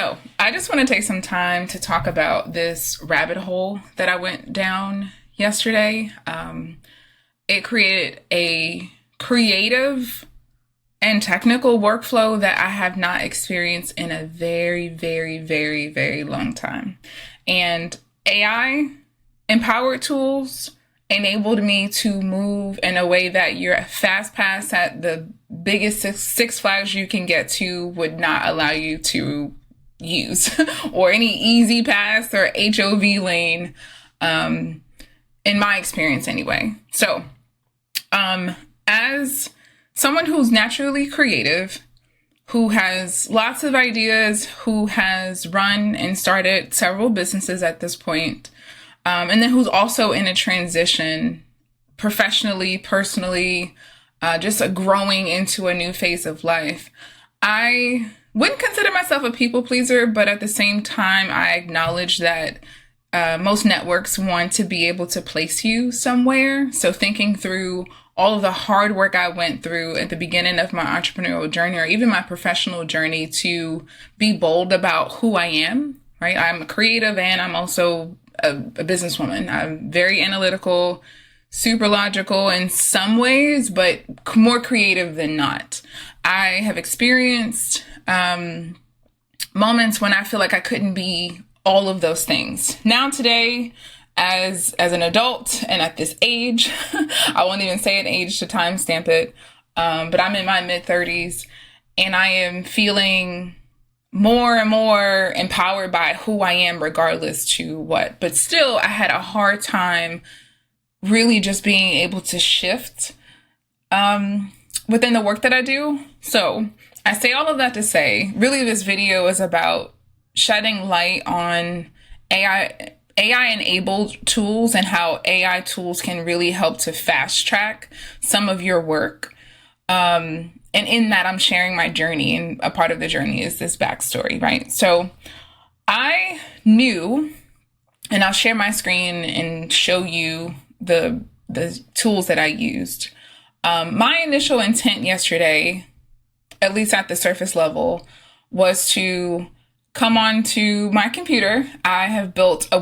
So, I just want to take some time to talk about this rabbit hole that I went down yesterday. It created a creative and technical workflow that I have not experienced in a very, very, very, very long time. And AI empowered tools enabled me to move in a way that your fast pass at the biggest Six Flags you can get to would not allow you to use, or any easy pass or HOV lane, in my experience anyway. So, as someone who's naturally creative, who has lots of ideas, who has run and started several businesses at this point, and then who's also in a transition professionally, personally, just growing into a new phase of life, I wouldn't consider myself a people pleaser, but at the same time, I acknowledge that most networks want to be able to place you somewhere. So thinking through all of the hard work I went through at the beginning of my entrepreneurial journey, or even my professional journey, to be bold about who I am, right? I'm a creative and I'm also a businesswoman. I'm very analytical, super logical in some ways, but more creative than not. I have experienced moments when I feel like I couldn't be all of those things. Now today, as an adult and at this age, I won't even say an age to timestamp it, but I'm in my mid-30s and I am feeling more and more empowered by who I am regardless to what. But still, I had a hard time really just being able to shift within the work that I do. So I say all of that to say, really this video is about shedding light on AI-enabled tools and how AI tools can really help to fast track some of your work. And in that, I'm sharing my journey, and a part of the journey is this backstory, right? So I knew, and I'll share my screen and show you the tools that I used. My initial intent yesterday, at least at the surface level, was to come onto my computer. I have built a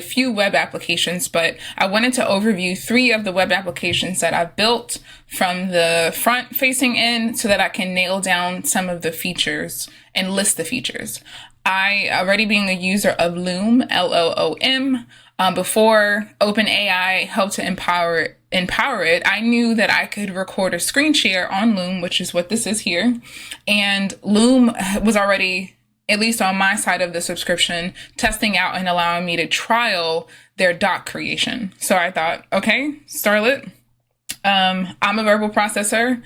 few web applications, but I wanted to overview 3 of the web applications that I've built from the front facing end so that I can nail down some of the features and list the features. I already being a user of Loom, Loom, before OpenAI helped to empower it, I knew that I could record a screen share on Loom, which is what this is here. And Loom was already, at least on my side of the subscription, testing out and allowing me to trial their doc creation. So I thought, okay, Starlet, I'm a verbal processor.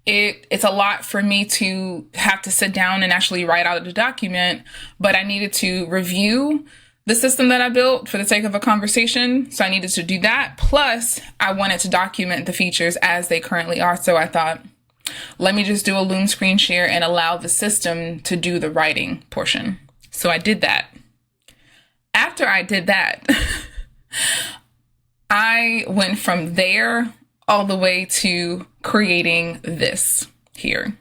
It's a lot for me to have to sit down and actually write out the document, but I needed to review the system that I built for the sake of a conversation. So I needed to do that. Plus, I wanted to document the features as they currently are. So I thought, let me just do a Loom screen share and allow the system to do the writing portion. So I did that. After I did that, I went from there all the way to creating this here.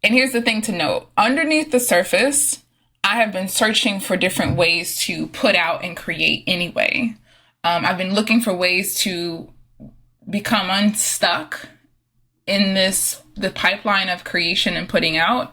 And here's the thing to note. Underneath the surface, I have been searching for different ways to put out and create anyway. I've been looking for ways to become unstuck in the pipeline of creation and putting out.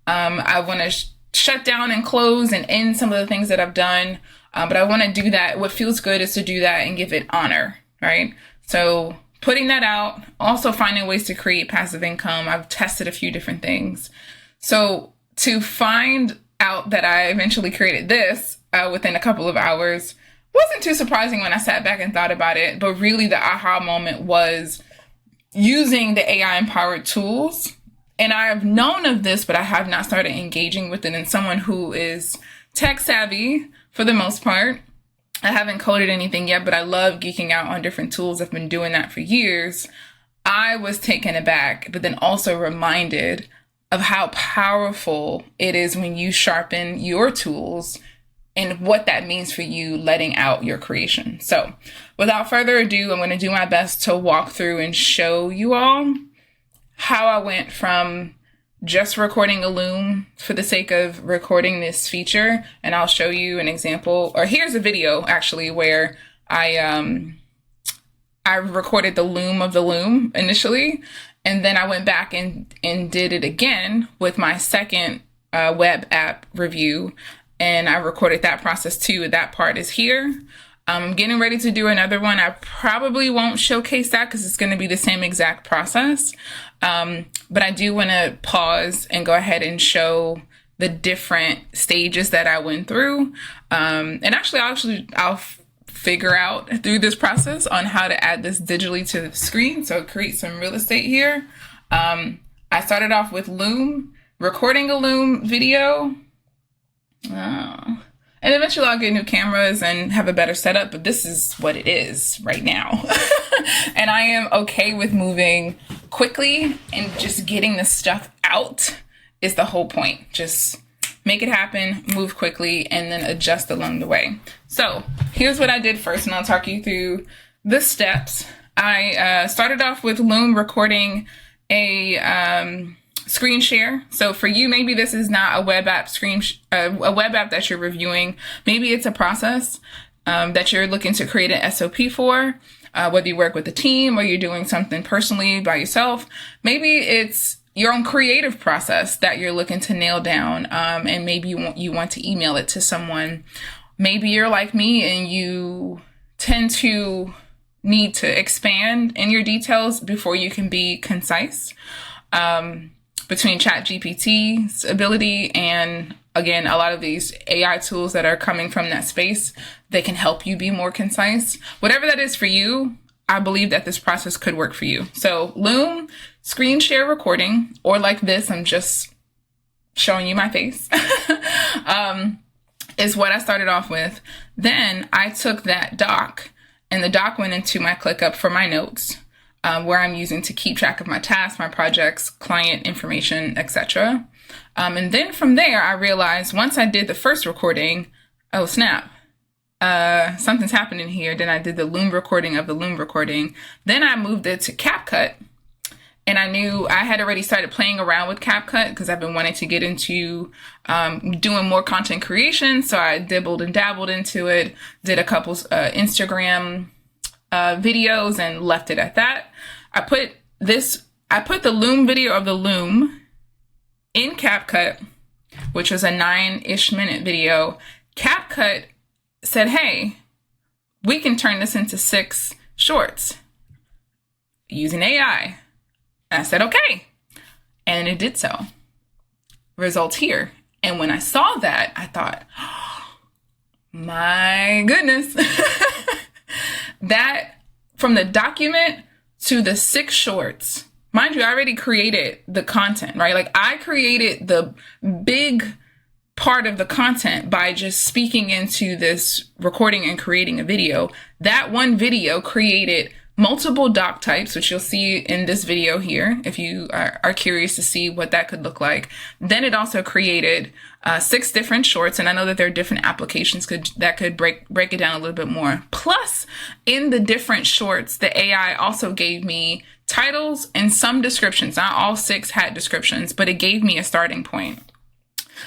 I want to shut down and close and end some of the things that I've done. But I want to do that. What feels good is to do that and give it honor, right? So putting that out, also finding ways to create passive income. I've tested a few different things. So to find out that I eventually created this within a couple of hours wasn't too surprising when I sat back and thought about it. But really the aha moment was using the AI empowered tools. And I have known of this, but I have not started engaging with it. And someone who is tech savvy for the most part, I haven't coded anything yet, but I love geeking out on different tools. I've been doing that for years. I was taken aback, but then also reminded of how powerful it is when you sharpen your tools and what that means for you letting out your creation. So without further ado, I'm going to do my best to walk through and show you all how I went from just recording a loom for the sake of recording this feature. And I'll show you an example, or here's a video actually where I recorded the loom of the loom initially, and then I went back and did it again with my second web app review, and I recorded that process too. That part is here. I'm getting ready to do another one. I probably won't showcase that because it's going to be the same exact process. But I do want to pause and go ahead and show the different stages that I went through. And I'll figure out through this process on how to add this digitally to the screen. So create some real estate here. I started off with Loom, recording a Loom video. And eventually I'll get new cameras and have a better setup, but this is what it is right now. And I am okay with moving quickly, and just getting the stuff out is the whole point. Just make it happen, move quickly, and then adjust along the way. So here's what I did first, and I'll talk you through the steps. I started off with Loom recording a screen share. So for you, maybe this is not a web app a web app that you're reviewing. Maybe it's a process that you're looking to create an SOP for, whether you work with a team or you're doing something personally by yourself. Maybe it's your own creative process that you're looking to nail down, and maybe you want to email it to someone. Maybe you're like me and you tend to need to expand in your details before you can be concise. Between ChatGPT's ability and, again, a lot of these AI tools that are coming from that space, they can help you be more concise. Whatever that is for you, I believe that this process could work for you. So Loom, screen share recording, or like this, I'm just showing you my face, is what I started off with. Then I took that doc, and the doc went into my ClickUp for my notes, where I'm using to keep track of my tasks, my projects, client information, etc. And then from there, I realized once I did the first recording, oh snap, something's happening here. Then I did the Loom recording of the Loom recording. Then I moved it to CapCut. And I knew I had already started playing around with CapCut because I've been wanting to get into doing more content creation. So I dibbled and dabbled into it, did a couple Instagram videos and left it at that. I put the Loom video of the Loom in CapCut, which was a 9-ish minute video. CapCut said, hey, we can turn this into 6 shorts using AI. And I said, okay. And it did so. Results here. And when I saw that, I thought, oh, my goodness. That from the document to the 6 shorts, mind you, I already created the content, right? Like I created the big part of the content by just speaking into this recording and creating a video. That one video created multiple doc types, which you'll see in this video here, if you are curious to see what that could look like. Then it also created 6 different shorts, and I know that there are different applications that could break it down a little bit more. Plus, in the different shorts, the AI also gave me titles and some descriptions. Not all 6 had descriptions, but it gave me a starting point.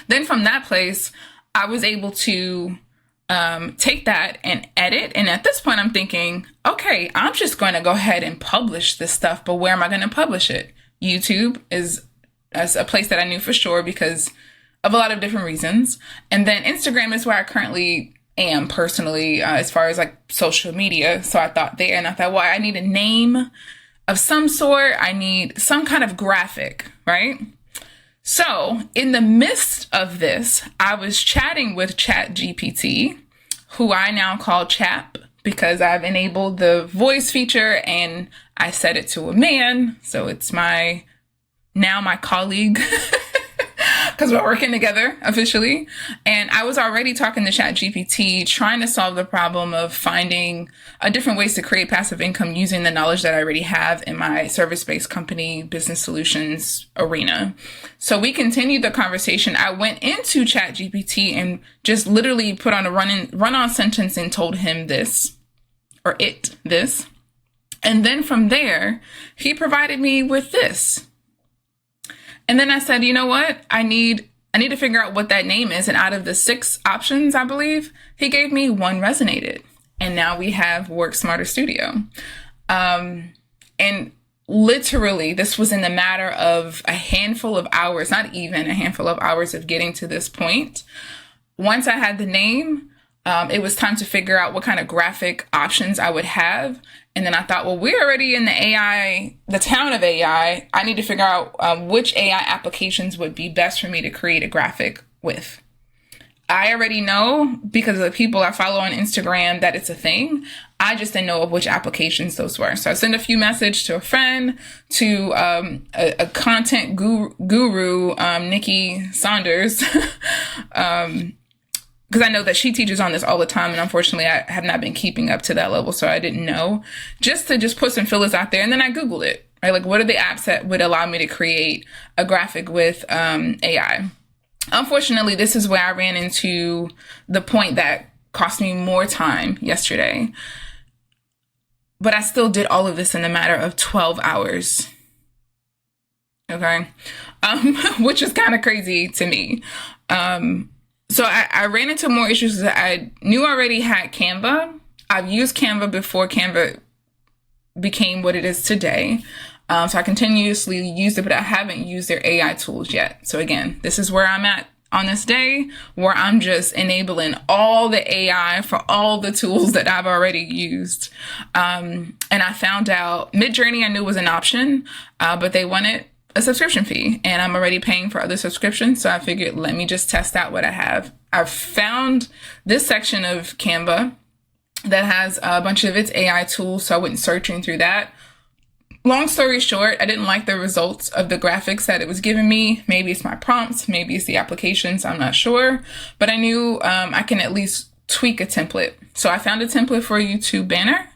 Then from that place, I was able to take that and edit. And at this point, I'm thinking, okay, I'm just going to go ahead and publish this stuff. But where am I going to publish it? YouTube is a place that I knew for sure because of a lot of different reasons. And then Instagram is where I currently am personally, as far as like social media. So I thought there, and I thought, well, I need a name of some sort. I need some kind of graphic, right? So in the midst of this, I was chatting with ChatGPT, who I now call Chap because I've enabled the voice feature and I set it to a man. So it's my colleague because we're working together officially. And I was already talking to ChatGPT, trying to solve the problem of finding different ways to create passive income using the knowledge that I already have in my service-based company business solutions arena. So we continued the conversation. I went into ChatGPT and just literally put on a run-on sentence and told him this. And then from there, he provided me with this. And then I said, you know what? I need to figure out what that name is. And out of the 6 options, I believe, he gave me one resonated. And now we have Work Smarter Studio. And literally, this was in the matter of a handful of hours, not even a handful of hours of getting to this point. Once I had the name, it was time to figure out what kind of graphic options I would have. And then I thought, well, we're already in the town of AI. I need to figure out which AI applications would be best for me to create a graphic with. I already know because of the people I follow on Instagram that it's a thing. I just didn't know of which applications those were. So I sent a few messages to a friend, to a content guru, Nikki Saunders, because I know that she teaches on this all the time. And unfortunately, I have not been keeping up to that level. So I didn't know. Just to put some fillers out there. And then I Googled it, right? Like, what are the apps that would allow me to create a graphic with AI? Unfortunately, this is where I ran into the point that cost me more time yesterday. But I still did all of this in a matter of 12 hours. Okay. Which is kind of crazy to me. So I ran into more issues that I knew I already had Canva. I've used Canva before Canva became what it is today. So I continuously used it, but I haven't used their AI tools yet. So again, this is where I'm at on this day, where I'm just enabling all the AI for all the tools that I've already used. And I found out Midjourney I knew was an option, but they wanted a subscription fee, and I'm already paying for other subscriptions. So I figured, let me just test out what I have. I've found this section of Canva that has a bunch of its AI tools. So I went searching through that. Long story short, I didn't like the results of the graphics that it was giving me. Maybe it's my prompts, maybe it's the applications, I'm not sure. But I knew I can at least tweak a template. So I found a template for a YouTube banner.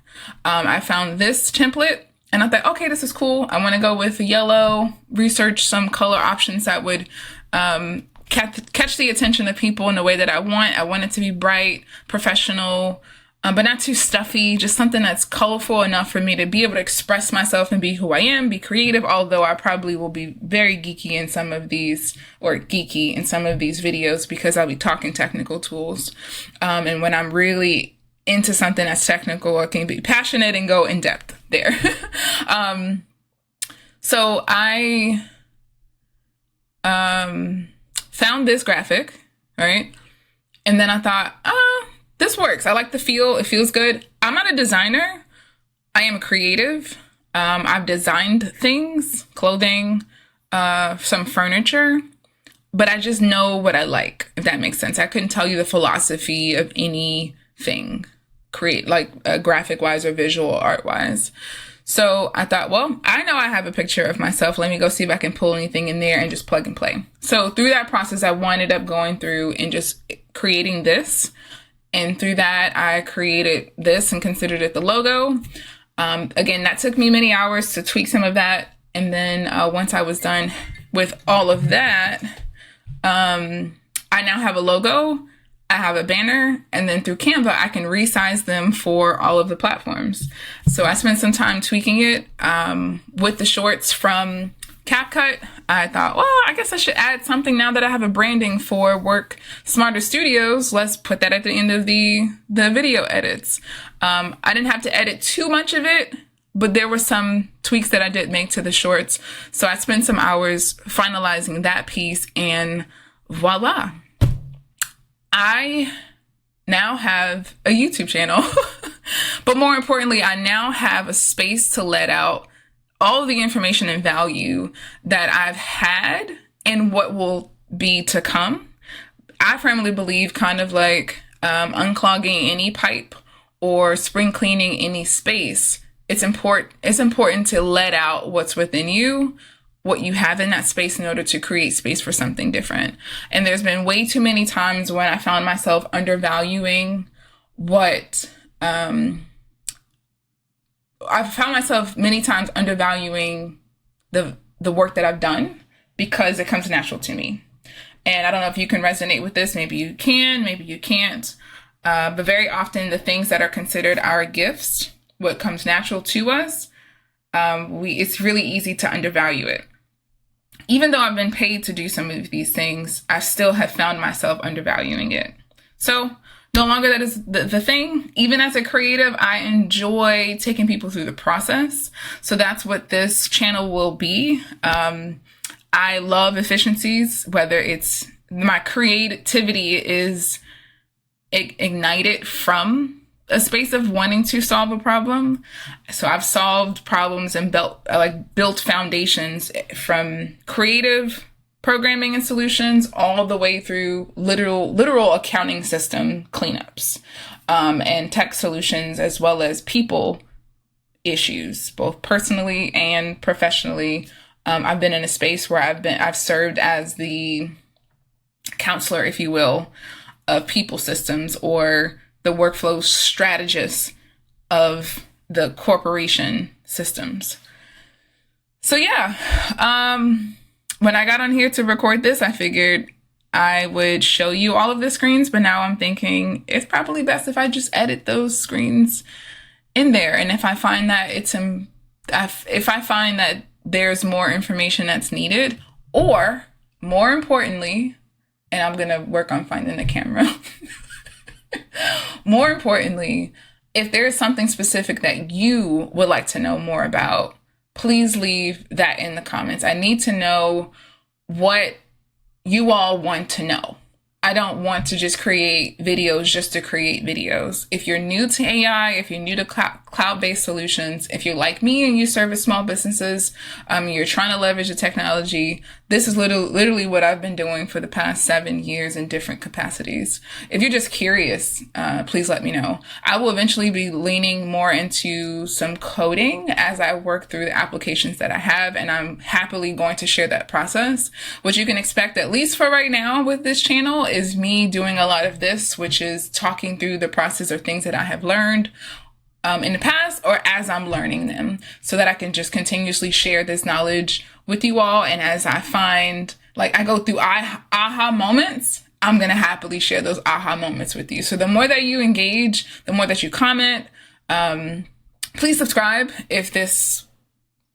I found this template and I thought, okay, this is cool. I want to go with the yellow, research some color options that would catch the attention of people in the way that I want. I want it to be bright, professional, but not too stuffy, just something that's colorful enough for me to be able to express myself and be who I am, be creative, although I probably will be very geeky in some of these, or geeky in some of these videos, because I'll be talking technical tools. And when I'm really into something that's technical, I can be passionate and go in depth there. So I found this graphic, right? And then I thought, this works. I like the feel. It feels good. I'm not a designer. I am a creative. I've designed things, clothing, some furniture, but I just know what I like, if that makes sense. I couldn't tell you the philosophy of anything, graphic wise or visual art wise. So I thought, well, I know I have a picture of myself. Let me go see if I can pull anything in there and just plug and play. So through that process, I winded up going through and just creating this. And through that, I created this and considered it the logo. Again, that took me many hours to tweak some of that. And then once I was done with all of that, I now have a logo, I have a banner, and then through Canva, I can resize them for all of the platforms. So I spent some time tweaking it with the shorts from CapCut. I thought, well, I guess I should add something now that I have a branding for Work Smarter Studios. Let's put that at the end of the video edits. I didn't have to edit too much of it, but there were some tweaks that I did make to the shorts. So I spent some hours finalizing that piece, and voila. I now have a YouTube channel, but more importantly, I now have a space to let out all of the information and value that I've had and what will be to come. I firmly believe kind of like unclogging any pipe or spring cleaning any space. It's important to let out what's within you, what you have in that space in order to create space for something undervaluing what I've found myself many times undervaluing the work that I've done because it comes natural to me. And I don't know if you can resonate with this. Maybe you can, maybe you can't. But very often the things that are considered our gifts, what comes natural to us, it's really easy to undervalue it. even though I've been paid to do some of these things, I still have found myself undervaluing it. So no longer that is the thing. Even as a creative, I enjoy taking people through the process. So that's what this channel will be. I love efficiencies, whether it's my creativity is ignited from a space of wanting to solve a problem. So I've solved problems and built foundations from creative programming and solutions all the way through literal accounting system cleanups, and tech solutions, as well as people issues, both personally and professionally. I've been in a space where I've served as the counselor, if you will, of people systems, or the workflow strategist of the corporation systems. So yeah, when I got on here to record this, I figured I would show you all of the screens, but now I'm thinking it's probably best if I just edit those screens in there. And if I find that if I find that there's more information that's needed, or more importantly, and I'm going to work on finding the camera. More importantly, if there is something specific that you would like to know more about, please leave that in the comments. I need to know what you all want to know. I don't want to just create videos just to create videos. If you're new to AI, if you're new to cloud-based solutions, if you're like me and you service small businesses, you're trying to leverage the technology, this is literally what I've been doing for the past 7 years in different capacities. If you're just curious, please let me know. I will eventually be leaning more into some coding as I work through the applications that I have, and I'm happily going to share that process. What you can expect, at least for right now with this channel, is me doing a lot of this, which is talking through the process of things that I have learned in the past, or as I'm learning them, so that I can just continuously share this knowledge with you all. And as I find, I go through aha moments, I'm going to happily share those aha moments with you. So the more that you engage, the more that you comment, please subscribe if this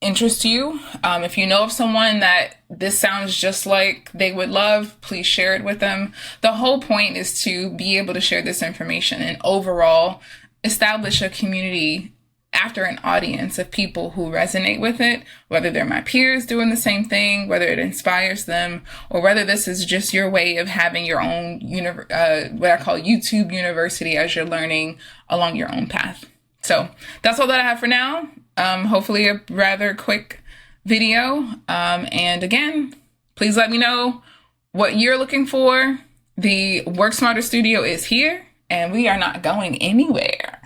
interests you. If you know of someone that this sounds just like they would love, please share it with them. The whole point is to be able to share this information and overall establish a community after an audience of people who resonate with it, whether they're my peers doing the same thing, whether it inspires them, or whether this is just your way of having your own, what I call YouTube university, as you're learning along your own path. So that's all that I have for now. Hopefully a rather quick video. And again, please let me know what you're looking for. The Work Smarter Studio is here, and we are not going anywhere.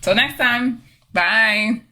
Till next time, bye.